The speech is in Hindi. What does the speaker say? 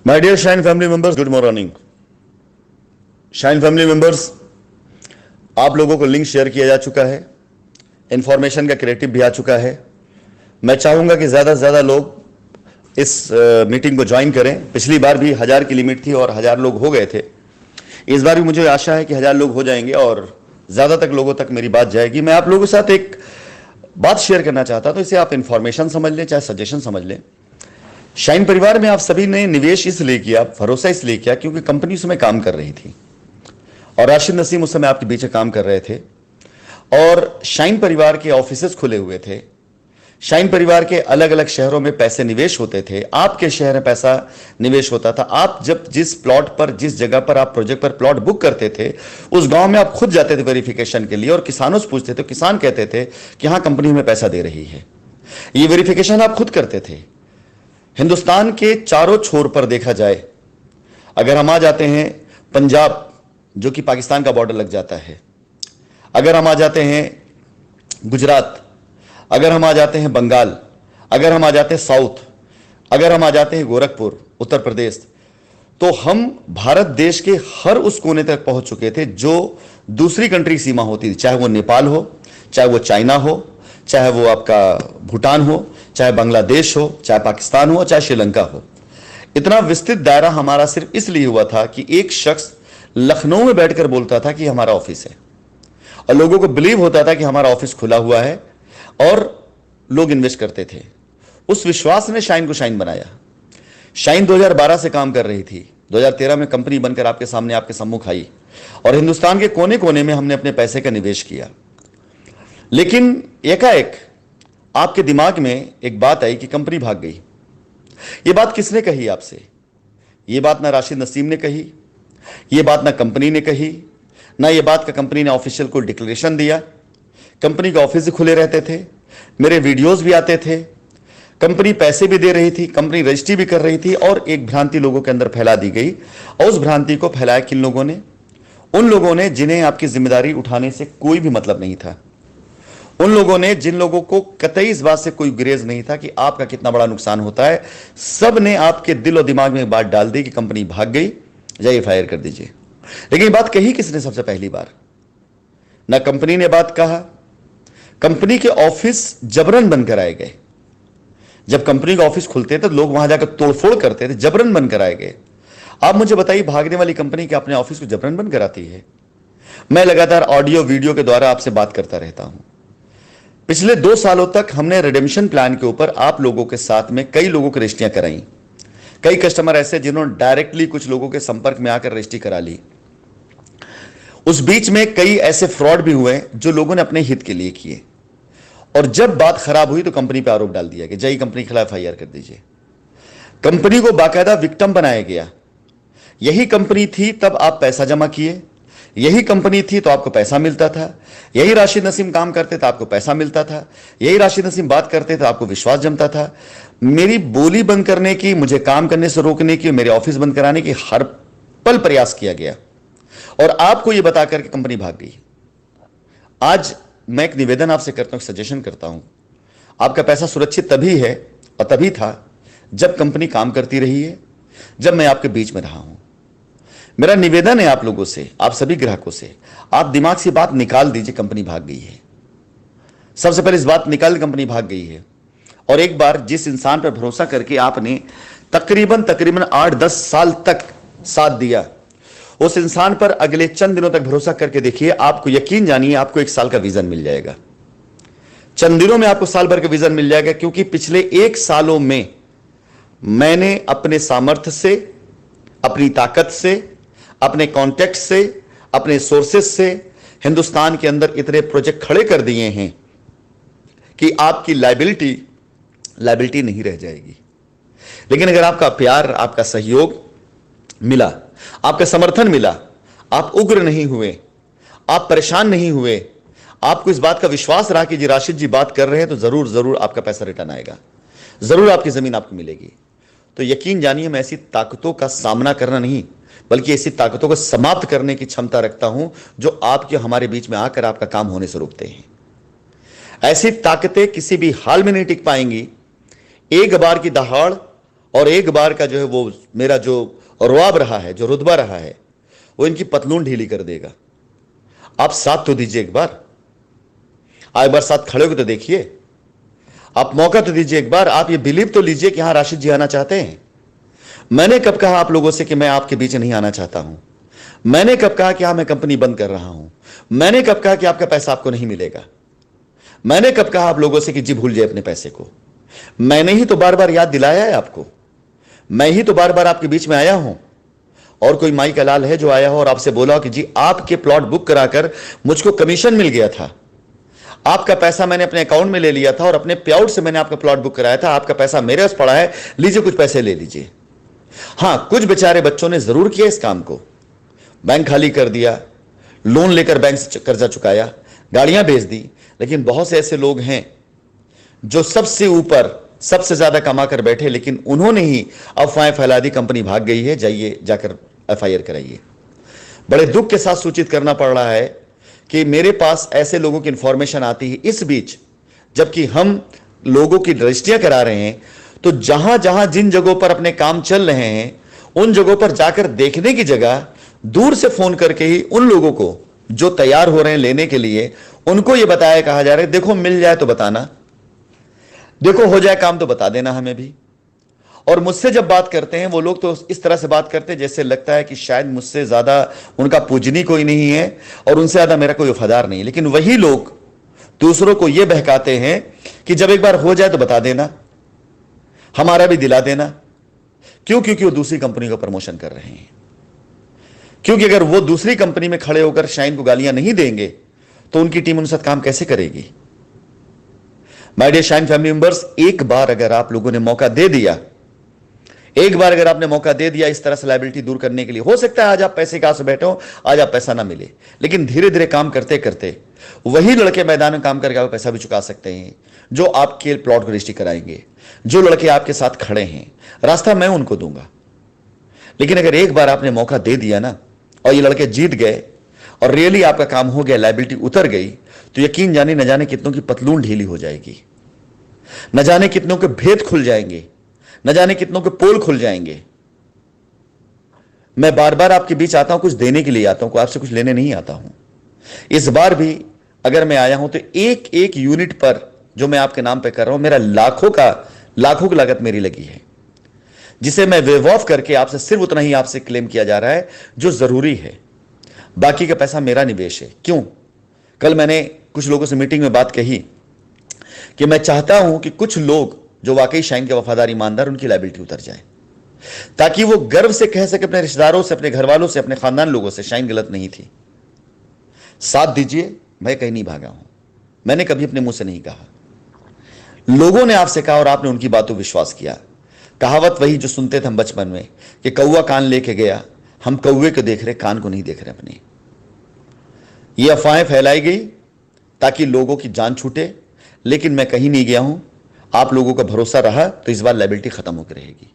My dear Shine family members, good morning. Shine family members, आप लोगों को लिंक शेयर किया जा चुका है, इंफॉर्मेशन का क्रिएटिव भी आ चुका है। मैं चाहूंगा कि ज़्यादा से ज़्यादा लोग इस मीटिंग को ज्वाइन करें। पिछली बार भी 1000 की लिमिट थी और 1000 लोग हो गए थे। इस बार भी मुझे आशा है कि 1000 लोग हो जाएंगे और ज़्यादा तक लोगों तक मेरी बात जाएगी। मैं आप लोगों के साथ एक बात शेयर करना चाहता, तो इसे आप इंफॉर्मेशन समझ लें चाहे सजेशन समझ लें। शाइन परिवार में आप सभी ने निवेश इसलिए किया, भरोसा इसलिए किया क्योंकि कंपनी उस समय काम कर रही थी और राशिद नसीम उस समय आपके बीच काम कर रहे थे और शाइन परिवार के ऑफिसेस खुले हुए थे। शाइन परिवार के अलग अलग शहरों में पैसे निवेश होते थे, आपके शहर में पैसा निवेश होता था। आप जब जिस प्लॉट पर, जिस जगह पर आप प्रोजेक्ट पर प्लॉट बुक करते थे, उस गांव में आप खुद जाते थे वेरिफिकेशन के लिए और किसानों से पूछते थे। किसान कहते थे कि हाँ, कंपनी हमें पैसा दे रही है। ये वेरिफिकेशन आप खुद करते थे। हिंदुस्तान के चारों छोर पर देखा जाए, अगर हम आ जाते हैं पंजाब जो कि पाकिस्तान का बॉर्डर लग जाता है, अगर हम आ जाते हैं गुजरात, अगर हम आ जाते हैं बंगाल, अगर हम आ जाते हैं साउथ, अगर हम आ जाते हैं गोरखपुर उत्तर प्रदेश, तो हम भारत देश के हर उस कोने तक पहुंच चुके थे जो दूसरी कंट्री की सीमा होती थी। चाहे वो नेपाल हो, चाहे वो चाइना हो, चाहे वो आपका भूटान हो, चाहे बांग्लादेश हो, चाहे पाकिस्तान हो, चाहे श्रीलंका हो। इतना विस्तृत दायरा हमारा सिर्फ इसलिए हुआ था कि एक शख्स लखनऊ में बैठकर बोलता था कि हमारा ऑफिस है और लोगों को बिलीव होता था कि हमारा ऑफिस खुला हुआ है और लोग इन्वेस्ट करते थे। उस विश्वास ने शाइन को शाइन बनाया। शाइन 2012 से काम कर रही थी, 2013 में कंपनी बनकर आपके सामने, आपके सम्मुख आई और हिंदुस्तान के कोने कोने में हमने अपने पैसे का निवेश किया। लेकिन एकाएक आपके दिमाग में एक बात आई कि कंपनी भाग गई। यह बात किसने कही आपसे? यह बात ना राशिद नसीम ने कही, यह बात ना कंपनी ने कही, ना यह बात का कंपनी ने ऑफिशियल को डिक्लेरेशन दिया। कंपनी के ऑफिस खुले रहते थे, मेरे वीडियोस भी आते थे, कंपनी पैसे भी दे रही थी, कंपनी रजिस्ट्री भी कर रही थी और एक भ्रांति लोगों के अंदर फैला दी गई। और उस भ्रांति को फैलाया किन लोगों ने? उन लोगों ने जिन्हें आपकी जिम्मेदारी उठाने से कोई भी मतलब नहीं था। उन लोगों ने जिन लोगों को कतई इस बात से कोई गुरेज नहीं था कि आपका कितना बड़ा नुकसान होता है। सब ने आपके दिल और दिमाग में एक बात डाल दी कि कंपनी भाग गई, जाइए फायर कर दीजिए। लेकिन बात कही किसने सबसे पहली बार? ना कंपनी ने बात कहा, कंपनी के ऑफिस जबरन बंद कराए गए। जब कंपनी के ऑफिस खुलते थे तो लोग वहां जाकर तोड़फोड़ करते थे, जबरन बंद कराए गए। आप मुझे बताइए, भागने वाली कंपनी के अपने ऑफिस को जबरन बंद कराती है? मैं लगातार ऑडियो वीडियो के द्वारा आपसे बात करता रहता हूं। पिछले 2 सालों तक हमने रिडेम्पशन प्लान के ऊपर आप लोगों के साथ में कई लोगों की रजिस्ट्रियां कराई। कई कस्टमर ऐसे जिन्होंने डायरेक्टली कुछ लोगों के संपर्क में आकर रजिस्ट्री करा ली। उस बीच में कई ऐसे फ्रॉड भी हुए जो लोगों ने अपने हित के लिए किए और जब बात खराब हुई तो कंपनी पर आरोप डाल दिया कि जाइए कंपनी के खिलाफ FIR कर दीजिए। कंपनी को बाकायदा विक्टिम बनाया गया। यही कंपनी थी तब आप पैसा जमा किए, यही कंपनी थी तो आपको पैसा मिलता था, यही राशिद नसीम काम करते थे आपको पैसा मिलता था, यही राशिद नसीम बात करते थे आपको विश्वास जमता था। मेरी बोली बंद करने की, मुझे काम करने से रोकने की, मेरे ऑफिस बंद कराने की हर पल प्रयास किया गया और आपको यह बताकर कि कंपनी भाग गई। आज मैं एक निवेदन आपसे करता हूं, सजेशन करता हूं। आपका पैसा सुरक्षित तभी है और तभी था जब कंपनी काम करती रही है, जब मैं आपके बीच में रहा हूं। मेरा निवेदन है आप लोगों से, आप सभी ग्राहकों से, आप दिमाग से बात निकाल दीजिए, कंपनी भाग गई है। सबसे पहले इस बात निकाल, कंपनी भाग गई है। और एक बार जिस इंसान पर भरोसा करके आपने तकरीबन 8-10 साल तक साथ दिया, उस इंसान पर अगले चंद दिनों तक भरोसा करके देखिए, आपको यकीन जानिए आपको 1 साल का विजन मिल जाएगा। चंद दिनों में आपको साल भर का विजन मिल जाएगा, क्योंकि पिछले 1 सालों में मैंने अपने सामर्थ्य से, अपनी ताकत से, अपने कॉन्टेक्ट से, अपने सोर्सेस से हिंदुस्तान के अंदर इतने प्रोजेक्ट खड़े कर दिए हैं कि आपकी लायबिलिटी नहीं रह जाएगी। लेकिन अगर आपका प्यार, आपका सहयोग मिला, आपका समर्थन मिला, आप उग्र नहीं हुए, आप परेशान नहीं हुए, आपको इस बात का विश्वास रहा कि जी राशिद जी बात कर रहे हैं, तो जरूर जरूर आपका पैसा रिटर्न आएगा, जरूर आपकी जमीन आपको मिलेगी। तो यकीन जानिए मैं ऐसी ताकतों का सामना करना नहीं, बल्कि ऐसी ताकतों को समाप्त करने की क्षमता रखता हूं जो आपके हमारे बीच में आकर आपका काम होने से रोकते हैं। ऐसी ताकतें किसी भी हाल में नहीं टिक पाएंगी। एक बार की दहाड़ और एक बार का जो है वो मेरा जो रुआब रहा है, जो रुतबा रहा है, वो इनकी पतलून ढीली कर देगा। आप साथ तो दीजिए, एक बार एक बार साथ खड़े होकर तो देखिए, आप मौका तो दीजिए एक बार, आप ये बिलीव तो लीजिए कि हाँ राशिद जी आना चाहते हैं। मैंने कब कहा आप लोगों से कि मैं आपके बीच नहीं आना चाहता हूं? मैंने कब कहा कि हाँ मैं कंपनी बंद कर रहा हूं? मैंने कब कहा कि आपका पैसा आपको नहीं मिलेगा? मैंने कब कहा आप लोगों से कि जी भूल जाए अपने पैसे को? मैंने ही तो बार बार याद दिलाया है आपको। मैं ही तो बार बार आपके बीच में आया हूं। और कोई माई का लाल है जो आया हो और आपसे बोला हो कि जी आपके प्लॉट बुक कराकर मुझको कमीशन मिल गया था, आपका पैसा मैंने अपने अकाउंट में ले लिया था और अपने पे आउट से मैंने आपका प्लॉट बुक कराया था, आपका पैसा मेरे पास पड़ा है, लीजिए कुछ पैसे ले लीजिए। हां, कुछ बेचारे बच्चों ने जरूर किया इस काम को, बैंक खाली कर दिया, लोन लेकर बैंक से कर्जा चुकाया, गाड़ियां बेच दी। लेकिन बहुत से ऐसे लोग हैं जो सबसे ऊपर सबसे ज्यादा कमा कर बैठे, लेकिन उन्होंने ही अफवाहें फैला दी, कंपनी भाग गई है, जाइए जाकर एफआईआर कराइए। बड़े दुख के साथ सूचित करना पड़ रहा है कि मेरे पास ऐसे लोगों की इंफॉर्मेशन आती है इस बीच, जबकि हम लोगों की रजिस्ट्रियां करा रहे हैं, तो जहां जहां जिन जगहों पर अपने काम चल रहे हैं उन जगहों पर जाकर देखने की जगह दूर से फोन करके ही उन लोगों को जो तैयार हो रहे हैं लेने के लिए, उनको यह बताया कहा जा रहा है देखो मिल जाए तो बताना, देखो हो जाए काम तो बता देना हमें भी। और मुझसे जब बात करते हैं वो लोग तो इस तरह से बात करते हैं जैसे लगता है कि शायद मुझसे ज्यादा उनका पूजनी कोई नहीं है और उनसे ज्यादा मेरा कोई वफादार नहीं है। लेकिन वही लोग दूसरों को यह बहकाते हैं कि जब एक बार हो जाए तो बता देना, हमारा भी दिला देना। क्यों? क्योंकि वो दूसरी कंपनी का प्रमोशन कर रहे हैं। क्योंकि अगर वो दूसरी कंपनी में खड़े होकर शाइन को गालियां नहीं देंगे तो उनकी टीम उनके साथ काम कैसे करेगी? My dear shine family members, एक बार अगर आप लोगों ने मौका दे दिया, एक बार अगर आपने मौका दे दिया इस तरह से लायबिलिटी दूर करने के लिए, हो सकता है आज आप पैसे के आस बैठे हो, आज आप पैसा ना मिले, लेकिन धीरे धीरे काम करते करते वही लड़के मैदान में काम करके आप पैसा भी चुका सकते हैं, जो आपके प्लॉट को रजिस्ट्री कराएंगे, जो लड़के आपके साथ खड़े हैं, रास्ता मैं उनको दूंगा। लेकिन अगर एक बार आपने मौका दे दिया ना और ये लड़के जीत गए और रियली आपका काम हो गया, लायबिलिटी उतर गई, तो यकीन जाने न जाने कितनों की पतलून ढीली हो जाएगी, न जाने कितनों के भेद खुल जाएंगे, न जाने कितनों के पोल खुल जाएंगे। मैं बार बार आपके बीच आता हूं कुछ देने के लिए आता हूं, आपसे कुछ लेने नहीं आता हूं। इस बार भी अगर मैं आया हूं तो एक एक यूनिट पर जो मैं आपके नाम पे कर रहा हूं, मेरा लाखों की लागत मेरी लगी है, जिसे मैं वेव ऑफ करके आपसे सिर्फ उतना ही आपसे क्लेम किया जा रहा है जो जरूरी है। बाकी का पैसा मेरा निवेश है। क्यों? कल मैंने कुछ लोगों से मीटिंग में बात कही कि मैं चाहता हूं कि कुछ लोग जो वाकई शाइन के वफादार ईमानदार, उनकी लायबिलिटी उतर जाए, ताकि वो गर्व से कह सके अपने रिश्तेदारों से, अपने घर वालों से, अपने खानदान लोगों से, शाइन गलत नहीं थी। साथ दीजिए, मैं कहीं नहीं भागा हूं, मैंने कभी अपने मुंह से नहीं कहा, लोगों ने आपसे कहा और आपने उनकी बातों विश्वास किया। कहावत वही जो सुनते थे हम बचपन में कि कौवा कान लेके गया, हम कौवे को देख रहे, कान को नहीं देख रहे अपने। ये अफवाहें फैलाई गई ताकि लोगों की जान छूटे, लेकिन मैं कहीं नहीं गया हूं। आप लोगों का भरोसा रहा तो इस बार लायबिलिटी खत्म होकर रहेगी।